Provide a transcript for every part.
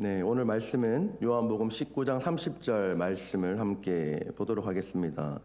네, 오늘 말씀은 요한복음 19장 30절 말씀을 함께 보도록 하겠습니다.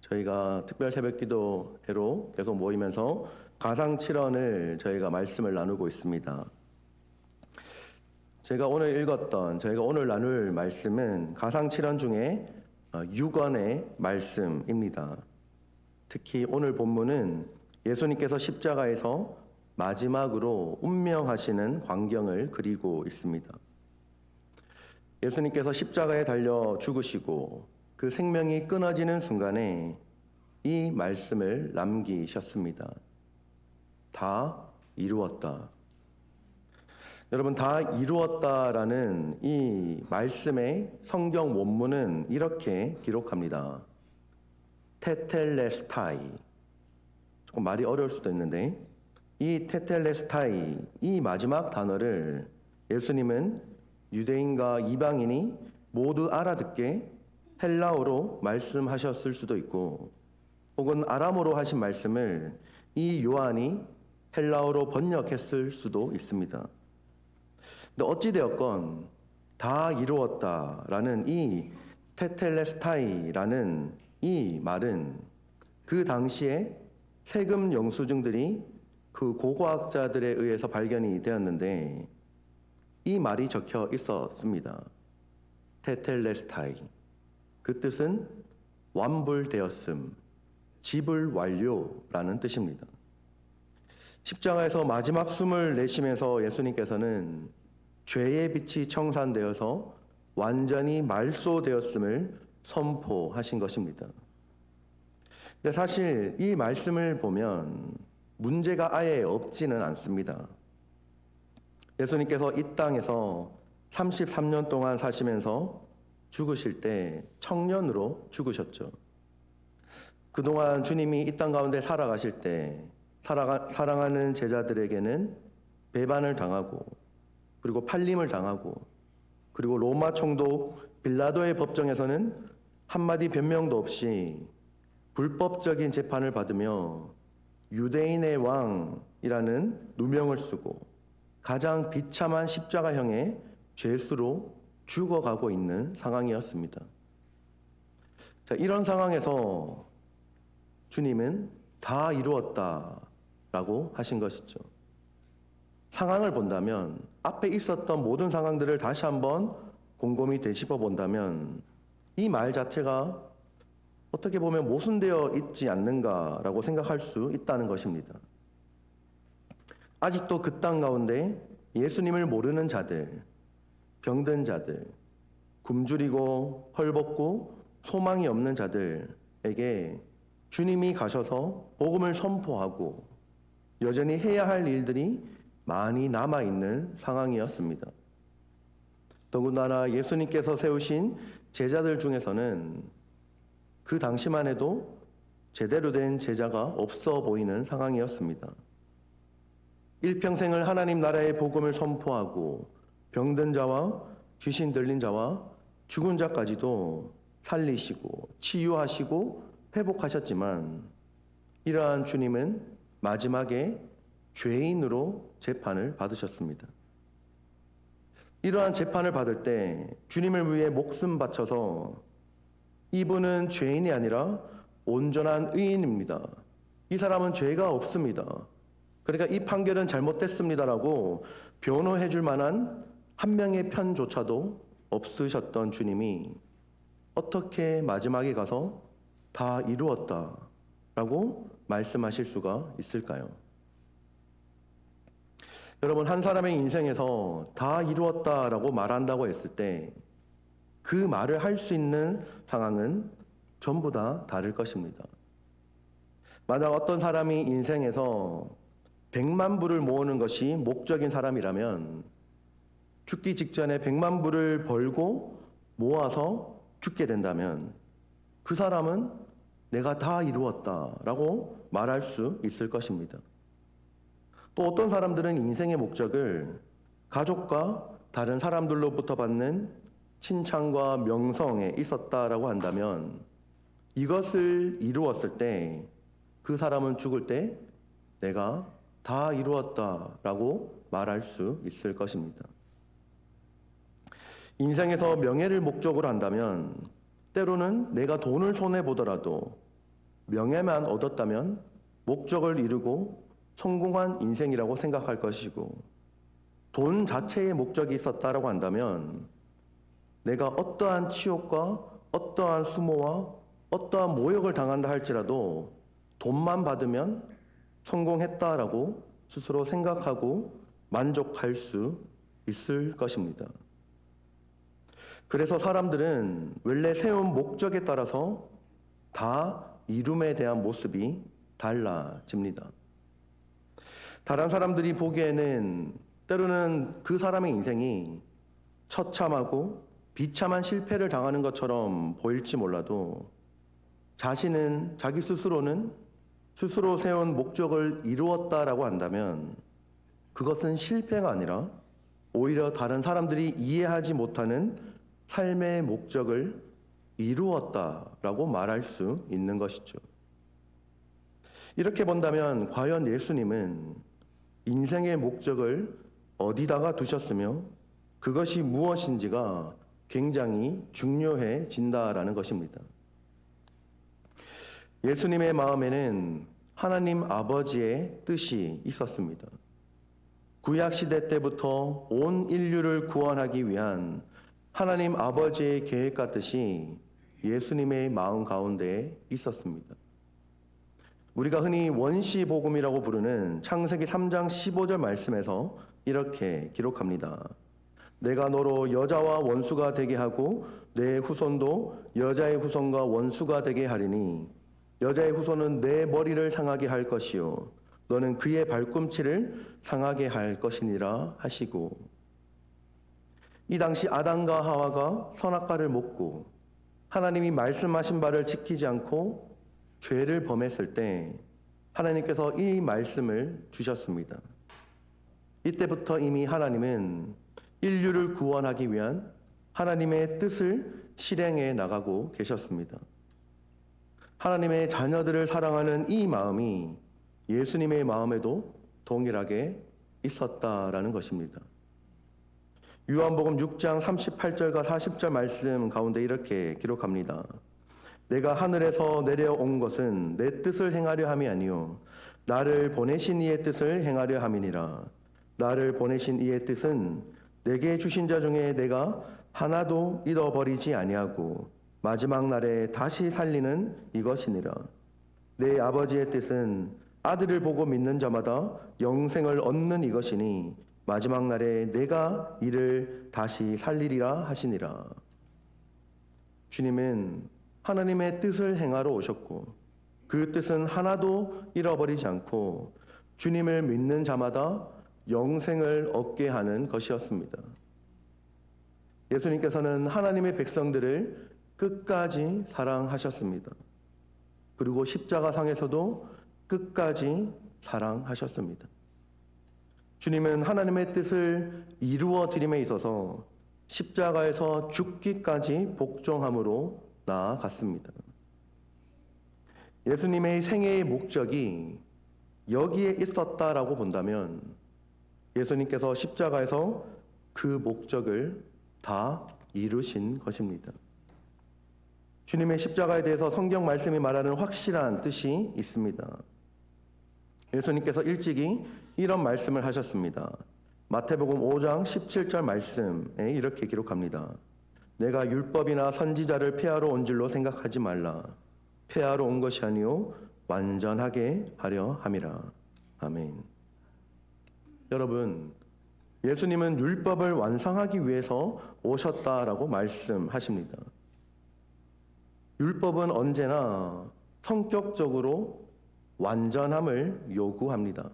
저희가 특별 새벽 기도회로 계속 모이면서 가상 7원을 저희가 말씀을 나누고 있습니다. 저희가 오늘 나눌 말씀은 가상 7원 중에 6원의 말씀입니다. 특히 오늘 본문은 예수님께서 십자가에서 마지막으로 운명하시는 광경을 그리고 있습니다. 예수님께서 십자가에 달려 죽으시고 그 생명이 끊어지는 순간에 이 말씀을 남기셨습니다. 다 이루었다. 여러분, 다 이루었다라는 이 말씀의 성경 원문은 이렇게 기록합니다. 테텔레스타이. 조금 말이 어려울 수도 있는데 이 테텔레스타이, 이 마지막 단어를 예수님은 유대인과 이방인이 모두 알아듣게 헬라어로 말씀하셨을 수도 있고, 혹은 아람어로 하신 말씀을 이 요한이 헬라어로 번역했을 수도 있습니다. 근데 어찌되었건 다 이루었다라는 이 테텔레스타이라는 이 말은 그 당시에 세금 영수증들이 그 고고학자들에 의해서 발견이 되었는데 이 말이 적혀 있었습니다. 테텔레스타이. 그 뜻은 완불되었음, 지불 완료라는 뜻입니다. 십자가에서 마지막 숨을 내쉬면서 예수님께서는 죄의 빛이 청산되어서 완전히 말소되었음을 선포하신 것입니다. 근데 사실 이 말씀을 보면 문제가 아예 없지는 않습니다. 예수님께서 이 땅에서 33년 동안 사시면서 죽으실 때 청년으로 죽으셨죠. 그동안 주님이 이 땅 가운데 살아가실 때 사랑하는 제자들에게는 배반을 당하고, 그리고 팔림을 당하고, 그리고 로마 총독 빌라도의 법정에서는 한마디 변명도 없이 불법적인 재판을 받으며 유대인의 왕이라는 누명을 쓰고 가장 비참한 십자가형의 죄수로 죽어가고 있는 상황이었습니다. 자, 이런 상황에서 주님은 다 이루었다라고 하신 것이죠. 상황을 본다면, 앞에 있었던 모든 상황들을 다시 한번 곰곰이 되짚어 본다면 이 말 자체가 어떻게 보면 모순되어 있지 않는가라고 생각할 수 있다는 것입니다. 아직도 그 땅 가운데 예수님을 모르는 자들, 병든 자들, 굶주리고 헐벗고 소망이 없는 자들에게 주님이 가셔서 복음을 선포하고 여전히 해야 할 일들이 많이 남아있는 상황이었습니다. 더군다나 예수님께서 세우신 제자들 중에서는 그 당시만 해도 제대로 된 제자가 없어 보이는 상황이었습니다. 일평생을 하나님 나라의 복음을 선포하고 병든 자와 귀신 들린 자와 죽은 자까지도 살리시고 치유하시고 회복하셨지만, 이러한 주님은 마지막에 죄인으로 재판을 받으셨습니다. 이러한 재판을 받을 때 주님을 위해 목숨 바쳐서 이분은 죄인이 아니라 온전한 의인입니다. 이 사람은 죄가 없습니다. 그러니까 이 판결은 잘못됐습니다라고 변호해 줄 만한 한 명의 편조차도 없으셨던 주님이 어떻게 마지막에 가서 다 이루었다라고 말씀하실 수가 있을까요? 여러분, 한 사람의 인생에서 다 이루었다라고 말한다고 했을 때 그 말을 할 수 있는 상황은 전부 다 다를 것입니다. 만약 어떤 사람이 인생에서 100만 불을 모으는 것이 목적인 사람이라면 죽기 직전에 100만 불을 벌고 모아서 죽게 된다면 그 사람은 내가 다 이루었다라고 말할 수 있을 것입니다. 또 어떤 사람들은 인생의 목적을 가족과 다른 사람들로부터 받는 칭찬과 명성에 있었다라고 한다면 이것을 이루었을 때 그 사람은 죽을 때 내가 다 이루었다라고 말할 수 있을 것입니다. 인생에서 명예를 목적으로 한다면 때로는 내가 돈을 손해보더라도 명예만 얻었다면 목적을 이루고 성공한 인생이라고 생각할 것이고, 돈 자체의 목적이 있었다라고 한다면 내가 어떠한 치욕과 어떠한 수모와 어떠한 모욕을 당한다 할지라도 돈만 받으면 성공했다라고 스스로 생각하고 만족할 수 있을 것입니다. 그래서 사람들은 원래 세운 목적에 따라서 다 이룸에 대한 모습이 달라집니다. 다른 사람들이 보기에는 때로는 그 사람의 인생이 처참하고 비참한 실패를 당하는 것처럼 보일지 몰라도 자기 스스로는 스스로 세운 목적을 이루었다라고 한다면 그것은 실패가 아니라 오히려 다른 사람들이 이해하지 못하는 삶의 목적을 이루었다라고 말할 수 있는 것이죠. 이렇게 본다면 과연 예수님은 인생의 목적을 어디다가 두셨으며 그것이 무엇인지가 굉장히 중요해진다라는 것입니다. 예수님의 마음에는 하나님 아버지의 뜻이 있었습니다. 구약시대 때부터 온 인류를 구원하기 위한 하나님 아버지의 계획과 뜻이 예수님의 마음 가운데 있었습니다. 우리가 흔히 원시복음이라고 부르는 창세기 3장 15절 말씀에서 이렇게 기록합니다. 내가 너로 여자와 원수가 되게 하고 내 후손도 여자의 후손과 원수가 되게 하리니 여자의 후손은 내 머리를 상하게 할 것이요 너는 그의 발꿈치를 상하게 할 것이니라 하시고, 이 당시 아담과 하와가 선악과를 먹고 하나님이 말씀하신 바를 지키지 않고 죄를 범했을 때 하나님께서 이 말씀을 주셨습니다. 이때부터 이미 하나님은 인류를 구원하기 위한 하나님의 뜻을 실행해 나가고 계셨습니다. 하나님의 자녀들을 사랑하는 이 마음이 예수님의 마음에도 동일하게 있었다라는 것입니다. 요한복음 6장 38절과 40절 말씀 가운데 이렇게 기록합니다. 내가 하늘에서 내려온 것은 내 뜻을 행하려 함이 아니요 나를 보내신 이의 뜻을 행하려 함이니라. 나를 보내신 이의 뜻은 내게 주신 자 중에 내가 하나도 잃어버리지 아니하고 마지막 날에 다시 살리는 이것이니라. 내 아버지의 뜻은 아들을 보고 믿는 자마다 영생을 얻는 이것이니 마지막 날에 내가 이를 다시 살리리라 하시니라. 주님은 하나님의 뜻을 행하러 오셨고 그 뜻은 하나도 잃어버리지 않고 주님을 믿는 자마다 영생을 얻게 하는 것이었습니다. 예수님께서는 하나님의 백성들을 끝까지 사랑하셨습니다. 그리고 십자가상에서도 끝까지 사랑하셨습니다. 주님은 하나님의 뜻을 이루어 드림에 있어서 십자가에서 죽기까지 복종함으로 나아갔습니다. 예수님의 생애의 목적이 여기에 있었다라고 본다면 예수님께서 십자가에서 그 목적을 다 이루신 것입니다. 주님의 십자가에 대해서 성경 말씀이 말하는 확실한 뜻이 있습니다. 예수님께서 일찍이 이런 말씀을 하셨습니다. 마태복음 5장 17절 말씀에 이렇게 기록합니다. 내가 율법이나 선지자를 폐하러 온 줄로 생각하지 말라. 폐하러 온 것이 아니요 완전하게 하려 함이라. 아멘. 여러분, 예수님은 율법을 완성하기 위해서 오셨다라고 말씀하십니다. 율법은 언제나 성격적으로 완전함을 요구합니다.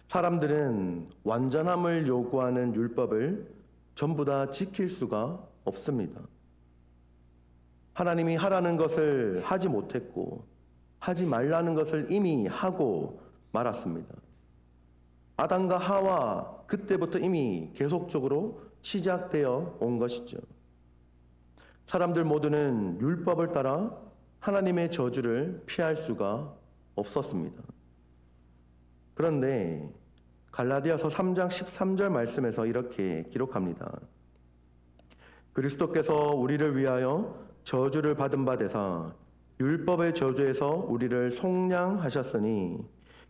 사람들은 완전함을 요구하는 율법을 전부 다 지킬 수가 없습니다. 하나님이 하라는 것을 하지 못했고 하지 말라는 것을 이미 하고 말았습니다. 아담과 하와 그때부터 이미 계속적으로 시작되어 온 것이죠. 사람들 모두는 율법을 따라 하나님의 저주를 피할 수가 없었습니다. 그런데 갈라디아서 3장 13절 말씀에서 이렇게 기록합니다. 그리스도께서 우리를 위하여 저주를 받은 바 되사 율법의 저주에서 우리를 속량하셨으니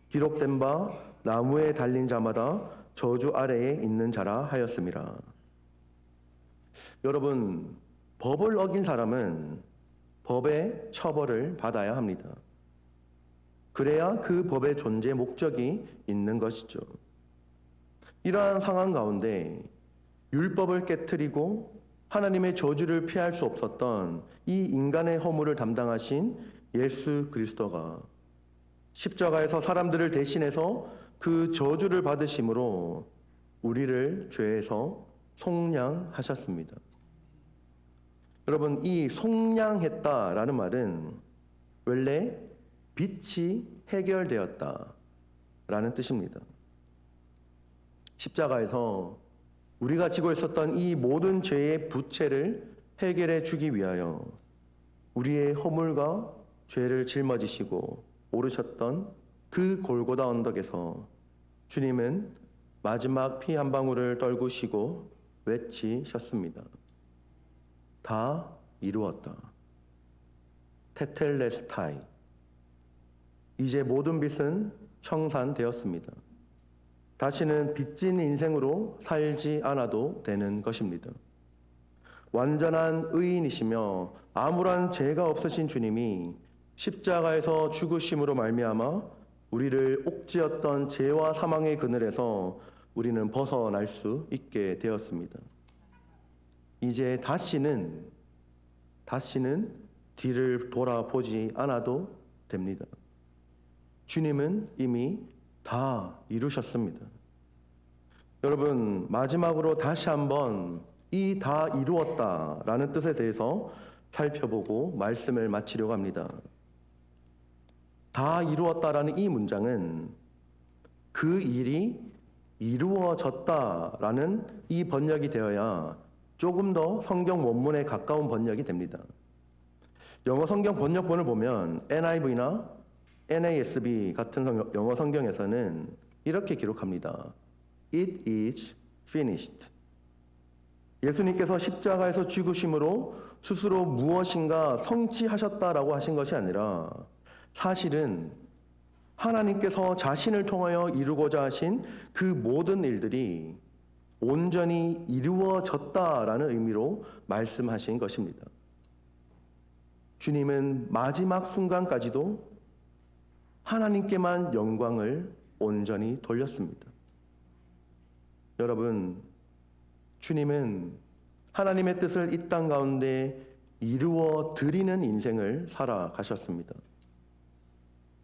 기록된 바 나무에 달린 자마다 저주 아래에 있는 자라 하였음이라. 여러분, 법을 어긴 사람은 법의 처벌을 받아야 합니다. 그래야 그 법의 존재 목적이 있는 것이죠. 이러한 상황 가운데 율법을 깨트리고 하나님의 저주를 피할 수 없었던 이 인간의 허물을 담당하신 예수 그리스도가 십자가에서 사람들을 대신해서 그 저주를 받으심으로 우리를 죄에서 속량하셨습니다. 여러분, 이 속량했다라는 말은 원래 빚이 해결되었다라는 뜻입니다. 십자가에서 우리가 지고 있었던 이 모든 죄의 부채를 해결해 주기 위하여 우리의 허물과 죄를 짊어지시고 오르셨던 그 골고다 언덕에서 주님은 마지막 피 한 방울을 떨구시고 외치셨습니다. 다 이루었다. 테텔레스타이. 이제 모든 빚은 청산되었습니다. 다시는 빚진 인생으로 살지 않아도 되는 것입니다. 완전한 의인이시며 아무런 죄가 없으신 주님이 십자가에서 죽으심으로 말미암아 우리를 옥죄었던 죄와 사망의 그늘에서 우리는 벗어날 수 있게 되었습니다. 이제 다시는 뒤를 돌아보지 않아도 됩니다. 주님은 이미 다 이루셨습니다. 여러분, 마지막으로 다시 한번 이 다 이루었다라는 뜻에 대해서 살펴보고 말씀을 마치려고 합니다. 다 이루었다라는 이 문장은 그 일이 이루어졌다라는 이 번역이 되어야 조금 더 성경 원문에 가까운 번역이 됩니다. 영어 성경 번역본을 보면 NIV나 NASB 같은 영어 성경에서는 이렇게 기록합니다. It is finished. 예수님께서 십자가에서 죽으심으로 스스로 무엇인가 성취하셨다라고 하신 것이 아니라 사실은 하나님께서 자신을 통하여 이루고자 하신 그 모든 일들이 온전히 이루어졌다라는 의미로 말씀하신 것입니다. 주님은 마지막 순간까지도 하나님께만 영광을 온전히 돌렸습니다. 여러분, 주님은 하나님의 뜻을 이 땅 가운데 이루어 드리는 인생을 살아가셨습니다.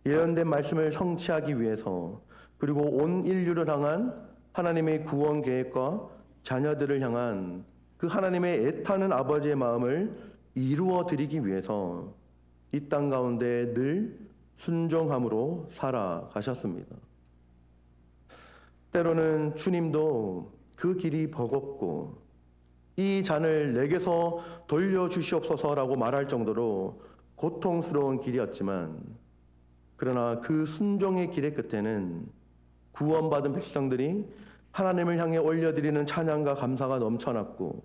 예언된 말씀을 성취하기 위해서 그리고 온 인류를 향한 하나님의 구원 계획과 자녀들을 향한 그 하나님의 애타는 아버지의 마음을 이루어 드리기 위해서 이 땅 가운데 늘 순종함으로 살아가셨습니다. 때로는 주님도 그 길이 버겁고 이 잔을 내게서 돌려주시옵소서라고 말할 정도로 고통스러운 길이었지만 그러나 그 순종의 길의 끝에는 구원받은 백성들이 하나님을 향해 올려드리는 찬양과 감사가 넘쳐났고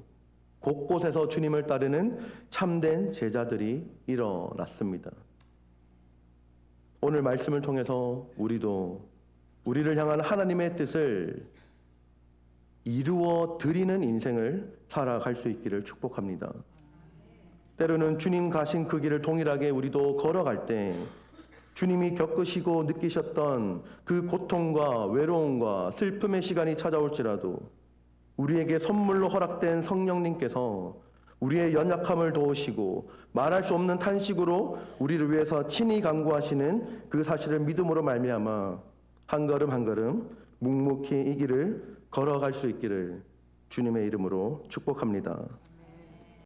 곳곳에서 주님을 따르는 참된 제자들이 일어났습니다. 오늘 말씀을 통해서 우리도 우리를 향한 하나님의 뜻을 이루어 드리는 인생을 살아갈 수 있기를 축복합니다. 때로는 주님 가신 그 길을 동일하게 우리도 걸어갈 때 주님이 겪으시고 느끼셨던 그 고통과 외로움과 슬픔의 시간이 찾아올지라도 우리에게 선물로 허락된 성령님께서 우리의 연약함을 도우시고 말할 수 없는 탄식으로 우리를 위해서 친히 간구하시는 그 사실을 믿음으로 말미암아 한 걸음 한 걸음 묵묵히 이 길을 걸어갈 수 있기를 주님의 이름으로 축복합니다.